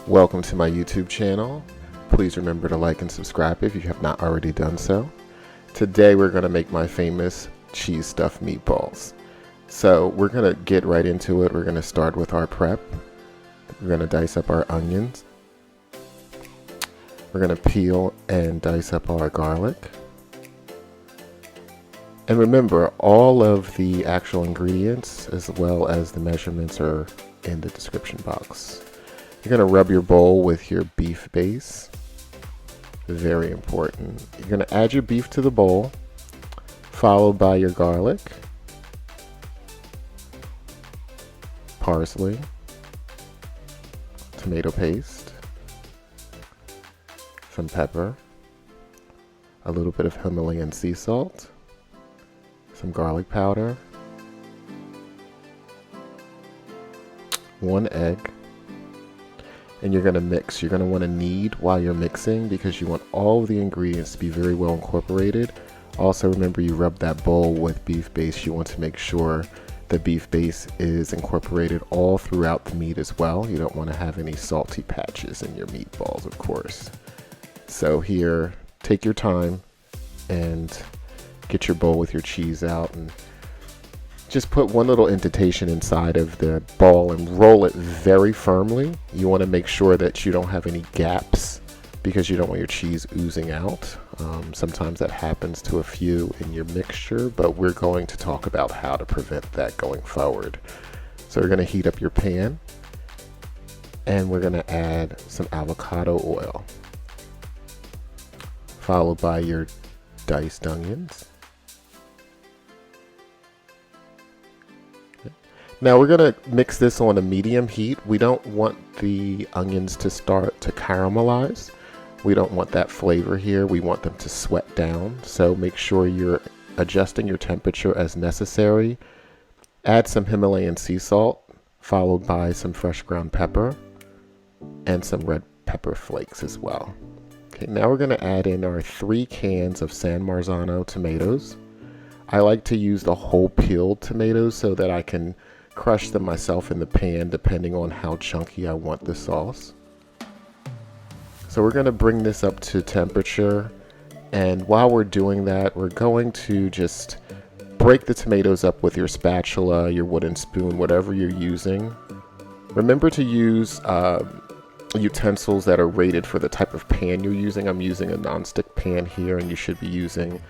Welcome to my YouTube channel. Please remember to like and subscribe if you have not already done so. Today we're going to make my famous cheese stuffed meatballs. So we're going to get right into it. We're going to start with our prep. We're going to dice up our onions. We're going to peel and dice up our garlic. And remember, all of the actual ingredients as well as the measurements are in the description box. You're going to rub your bowl with your beef base. Very important. You're going to add your beef to the bowl, followed by your garlic, parsley, tomato paste, some pepper, a little bit of Himalayan sea salt, some garlic powder, 1 egg, and you're going to mix. You're going to want to knead while you're mixing because you want all of the ingredients to be very well incorporated. Also remember, you rub that bowl with beef base. You want to make sure the beef base is incorporated all throughout the meat as well. You don't want to have any salty patches in your meatballs, of course. So here, take your time and get your bowl with your cheese out and just put one little indentation inside of the ball and roll it very firmly. You want to make sure that you don't have any gaps because you don't want your cheese oozing out. Sometimes that happens to a few in your mixture, but we're going to talk about how to prevent that going forward. So we're going to heat up your pan and we're going to add some avocado oil, followed by your diced onions. Now we're going to mix this on a medium heat. We don't want the onions to start to caramelize. We don't want that flavor here. We want them to sweat down. So make sure you're adjusting your temperature as necessary. Add some Himalayan sea salt, followed by some fresh ground pepper and some red pepper flakes as well. Okay, now we're going to add in our 3 cans of San Marzano tomatoes. I like to use the whole peeled tomatoes so that I can crush them myself in the pan depending on how chunky I want the sauce. So we're going to bring this up to temperature, and while we're doing that, we're going to just break the tomatoes up with your spatula, your wooden spoon, whatever you're using. Remember to use utensils that are rated for the type of pan you're using. I'm using a nonstick pan here, and you should be using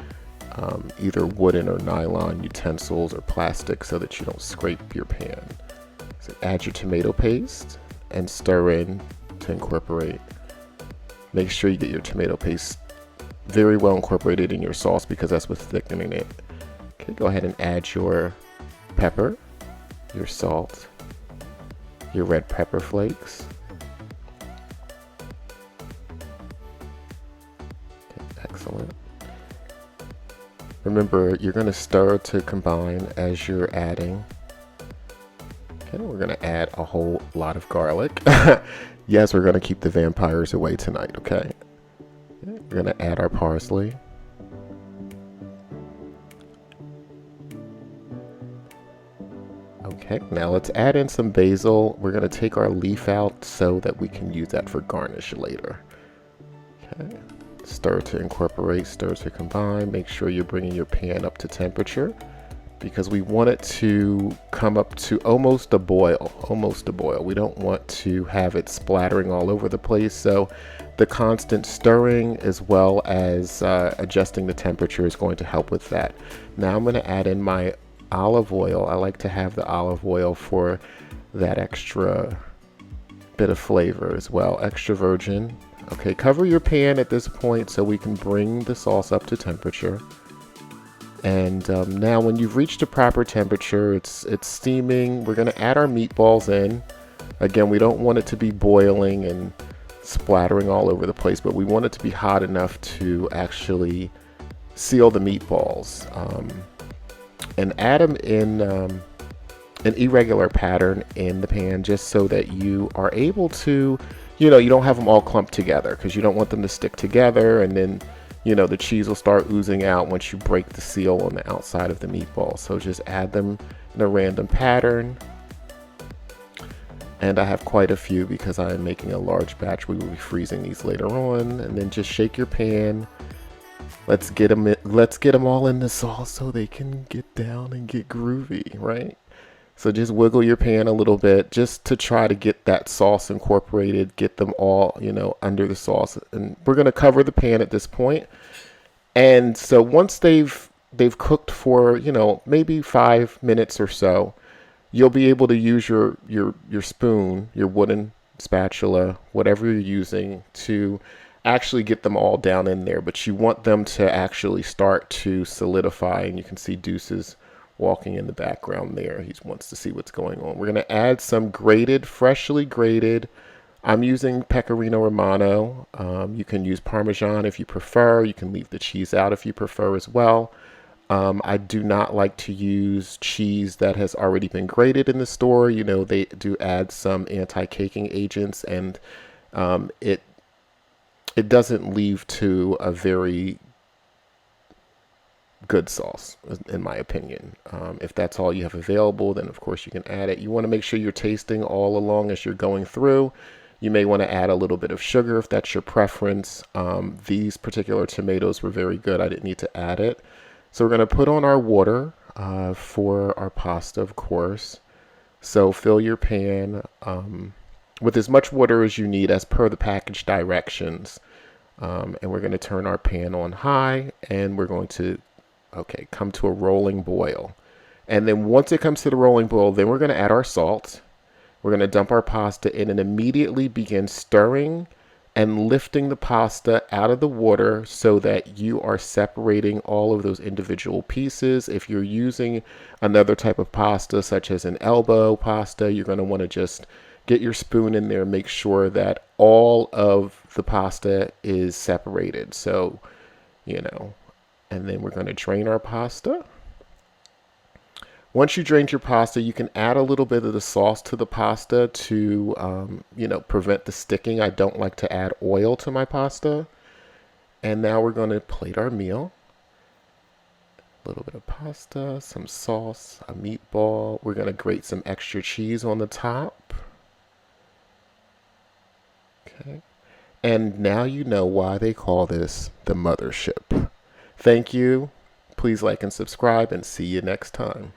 either wooden or nylon utensils or plastic so that you don't scrape your pan. So add your tomato paste and stir in to incorporate. Make sure you get your tomato paste very well incorporated in your sauce because that's what's thickening it. Okay, go ahead and add your pepper, your salt, your red pepper flakes. Okay, excellent. Remember, you're going to stir to combine as you're adding. Okay, we're going to add a whole lot of garlic. Yes, we're going to keep the vampires away tonight, okay? We're going to add our parsley. Okay, now let's add in some basil. We're going to take our leaf out so that we can use that for garnish later. Okay. Stir to incorporate, stir to combine. Make sure you're bringing your pan up to temperature because we want it to come up to almost a boil, We don't want to have it splattering all over the place. So the constant stirring as well as adjusting the temperature is going to help with that. Now I'm going to add in my olive oil. I like to have the olive oil for that extra bit of flavor as well, extra virgin. Okay, cover your pan at this point so we can bring the sauce up to temperature. And now when you've reached a proper temperature, it's steaming, we're going to add our meatballs in. Again, we don't want it to be boiling and splattering all over the place, but we want it to be hot enough to actually seal the meatballs. And add them in an irregular pattern in the pan just so that you are able to, you don't have them all clumped together because you don't want them to stick together and then, the cheese will start oozing out once you break the seal on the outside of the meatball. So just add them in a random pattern. And I have quite a few because I am making a large batch. We will be freezing these later on. And then just shake your pan. Let's get them. Let's get them all in the sauce so they can get down and get groovy, right? So just wiggle your pan a little bit just to try to get that sauce incorporated, get them all, under the sauce. And we're going to cover the pan at this point. And so once they've cooked for, maybe 5 minutes or so, you'll be able to use your spoon, your wooden spatula, whatever you're using to actually get them all down in there. But you want them to actually start to solidify, and you can see Deuce's walking in the background there. He wants to see what's going on. We're going to add some freshly grated. I'm using pecorino romano. You can use parmesan if you prefer. You can leave the cheese out if you prefer as well. I do not like to use cheese that has already been grated in the store. They do add some anti-caking agents, and it doesn't leave to a very good sauce, in my opinion. If that's all you have available, then of course you can add it. You want to make sure you're tasting all along as you're going through. You may want to add a little bit of sugar if that's your preference. These particular tomatoes were very good. I didn't need to add it. So we're going to put on our water for our pasta, of course. So fill your pan with as much water as you need as per the package directions. And we're going to turn our pan on high, and we're going to come to a rolling boil. And then once it comes to the rolling boil, then we're going to add our salt. We're going to dump our pasta in and immediately begin stirring and lifting the pasta out of the water so that you are separating all of those individual pieces. If you're using another type of pasta, such as an elbow pasta, you're going to want to just get your spoon in there and make sure that all of the pasta is separated. So, and then we're going to drain our pasta. Once you drained your pasta, you can add a little bit of the sauce to the pasta to, prevent the sticking. I don't like to add oil to my pasta. And now we're going to plate our meal. A little bit of pasta, some sauce, a meatball. We're going to grate some extra cheese on the top. Okay. And now you know why they call this the mothership. Thank you. Please like and subscribe, and see you next time.